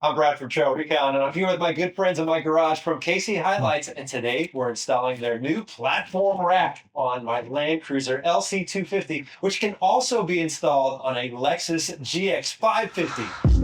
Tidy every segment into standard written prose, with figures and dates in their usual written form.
I'm Brad from Trail Recon, and I'm here with my good friends in my garage from HiLiTES, and today we're installing their new platform rack on my Land Cruiser LC250, which can also be installed on a Lexus GX550.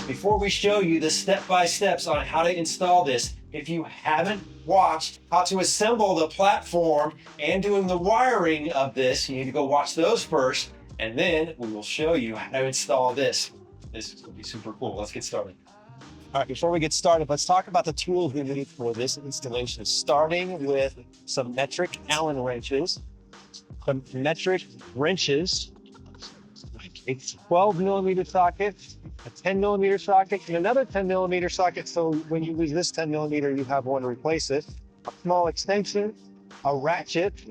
Before we show you the step-by-steps on how to install this, if you haven't watched how to assemble the platform and doing the wiring of this, you need to go watch those first, and then we will show you how to install this. This is going to be super cool. Let's get started. All right, before we get started, let's talk about the tools we need for this installation, starting with some metric Allen wrenches, some metric wrenches, a 12mm socket, a 10mm socket, and another 10mm socket, so when you lose this 10mm, you have one to replace it. A small extension, a ratchet,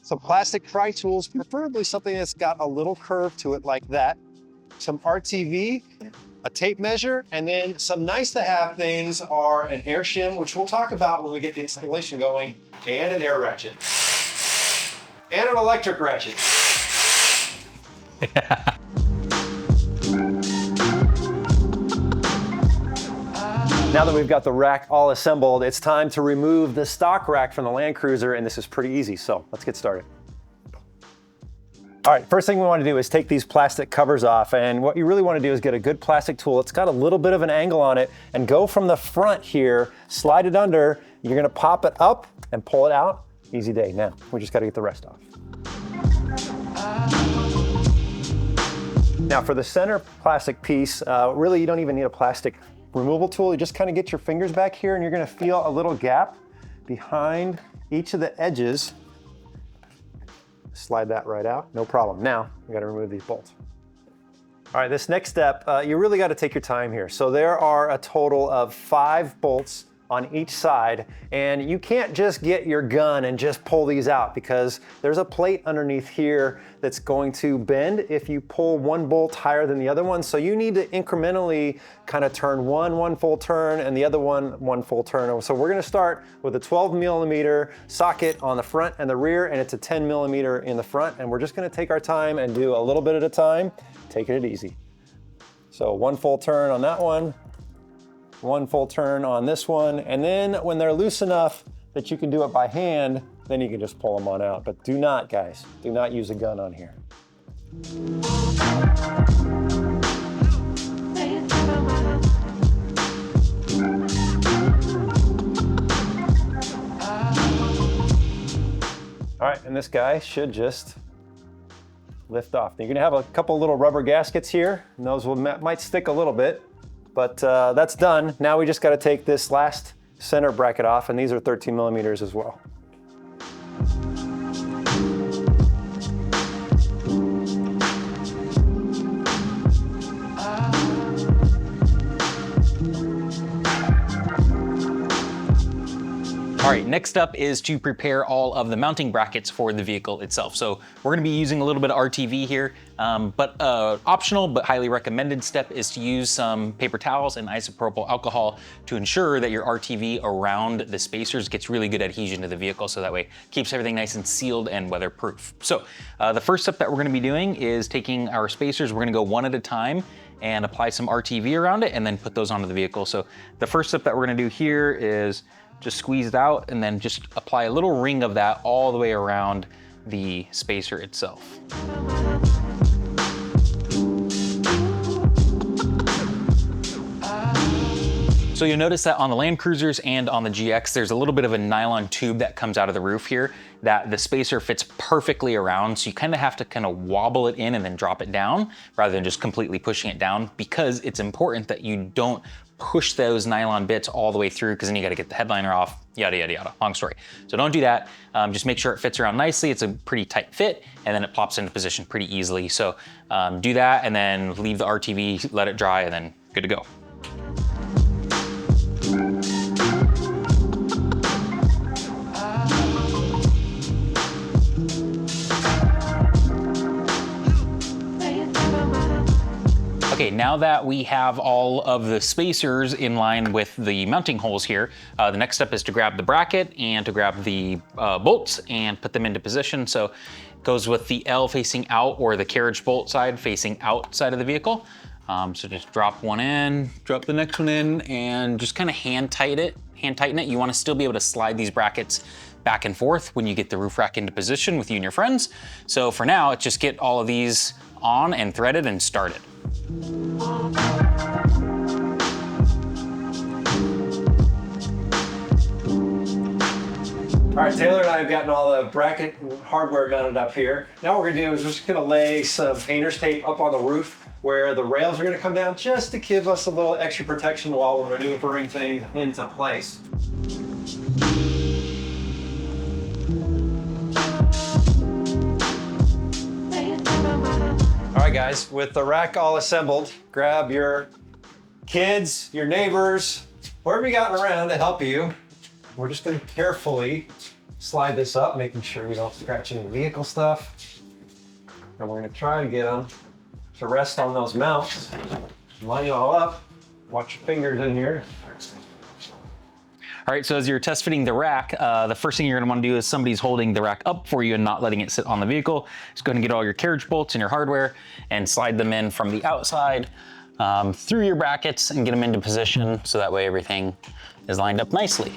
some plastic pry tools, preferably something that's got a little curve to it like that, some RTV, a tape measure, and then some nice to have things are an air shim, which we'll talk about when we get the installation going, and an air ratchet, and an electric ratchet. Now that we've got the rack all assembled, it's time to remove the stock rack from the Land Cruiser, and this is pretty easy, so let's get started. All right, first thing we want to do is take these plastic covers off, and what you really want to do is get a good plastic tool. It's got a little bit of an angle on it, and go from the front here, slide it under, you're going to pop it up and pull it out. Easy day. Now, we just got to get the rest off. Now for the center plastic piece, really you don't even need a plastic removal tool. You just kind of get your fingers back here and you're going to feel a little gap behind each of the edges. Slide that right out, no problem. Now we got to remove these bolts. All right, this next step, you really got to take your time here. So there are a total of 5 bolts on each side, and you can't just get your gun and just pull these out because there's a plate underneath here that's going to bend if you pull one bolt higher than the other one. So you need to incrementally kind of turn one full turn and the other one full turn. So we're going to start with a 12mm socket on the front and the rear, and it's a 10mm in the front, and we're just going to take our time and do a little bit at a time, taking it easy. So one full turn on that one full turn on this one, and then when they're loose enough that you can do it by hand, then you can just pull them on out. But do not, guys, do not use a gun on here. All right, and this guy should just lift off. You're gonna have a couple little rubber gaskets here, and those might stick a little bit. But that's done. Now we just got to take this last center bracket off, and these are 13mm as well. All right, next up is to prepare all of the mounting brackets for the vehicle itself. So we're gonna be using a little bit of RTV here, but optional but highly recommended step is to use some paper towels and isopropyl alcohol to ensure that your RTV around the spacers gets really good adhesion to the vehicle, so that way it keeps everything nice and sealed and weatherproof. So the first step that we're gonna be doing is taking our spacers, we're gonna go one at a time and apply some RTV around it and then put those onto the vehicle. So the first step that we're gonna do here is just squeeze it out and then just apply a little ring of that all the way around the spacer itself. So you'll notice that on the Land Cruisers and on the GX, there's a little bit of a nylon tube that comes out of the roof here that the spacer fits perfectly around. So you kind of have to kind of wobble it in and then drop it down rather than just completely pushing it down, because it's important that you don't push those nylon bits all the way through, because then you got to get the headliner off, yada, yada, yada, long story. So don't do that. Just make sure it fits around nicely. It's a pretty tight fit, and then it plops into position pretty easily. So do that and then leave the RTV, let it dry, and then good to go. Okay, now that we have all of the spacers in line with the mounting holes here, the next step is to grab the bracket and to grab the bolts and put them into position. So it goes with the L facing out, or the carriage bolt side facing outside of the vehicle. So just drop one in, drop the next one in, and just kind of hand tighten it. You want to still be able to slide these brackets back and forth when you get the roof rack into position with you and your friends. So for now, it's just get all of these on and threaded and started. All right, Taylor and I have gotten all the bracket hardware mounted up here. Now what we're gonna do is we're just gonna lay some painter's tape up on the roof where the rails are gonna come down, just to give us a little extra protection while we're maneuvering things into place. All right, guys, with the rack all assembled, grab your kids, your neighbors, whoever you got around to help you. We're just gonna carefully slide this up, making sure we don't scratch any vehicle stuff. And we're gonna try to get them to rest on those mounts. Line it all up. Watch your fingers in here. All right, so as you're test fitting the rack, the first thing you're gonna wanna do is somebody's holding the rack up for you and not letting it sit on the vehicle. Just go ahead and get all your carriage bolts and your hardware and slide them in from the outside through your brackets and get them into position so that way everything is lined up nicely.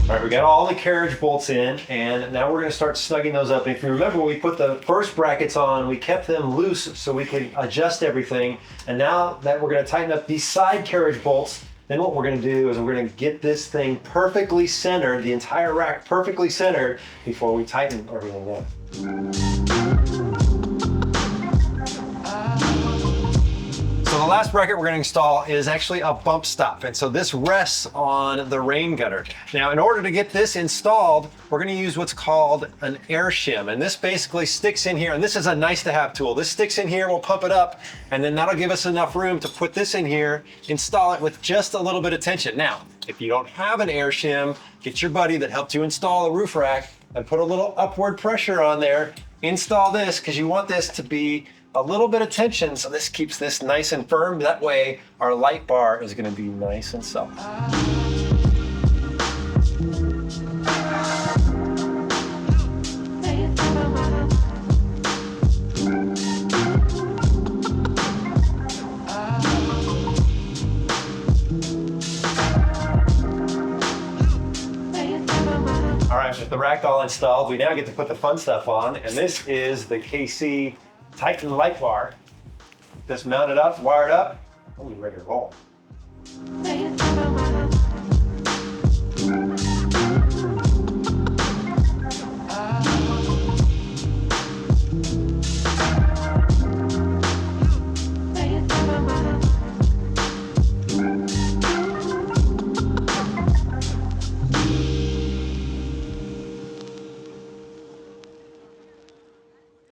All right, we got all the carriage bolts in, and now we're gonna start snugging those up. And if you remember, when we put the first brackets on, we kept them loose so we could adjust everything. And now that we're gonna tighten up these side carriage bolts, then what we're gonna do is we're gonna get this thing perfectly centered, the entire rack perfectly centered, before we tighten everything up. So the last bracket we're going to install is actually a bump stop, and so this rests on the rain gutter. Now, in order to get this installed, we're going to use what's called an air shim, and this basically sticks in here, and this is a nice to have tool. This sticks in here, we'll pump it up, and then that'll give us enough room to put this in here, install it with just a little bit of tension. Now, if you don't have an air shim, get your buddy that helped you install a roof rack and put a little upward pressure on there. Install this, because you want this to be a little bit of tension, so this keeps this nice and firm. That way our light bar is going to be nice and soft. All right, with the rack all installed, we now get to put the fun stuff on, and this is the KC Titan light bar. Just mounted up, wired up, and we're ready to roll.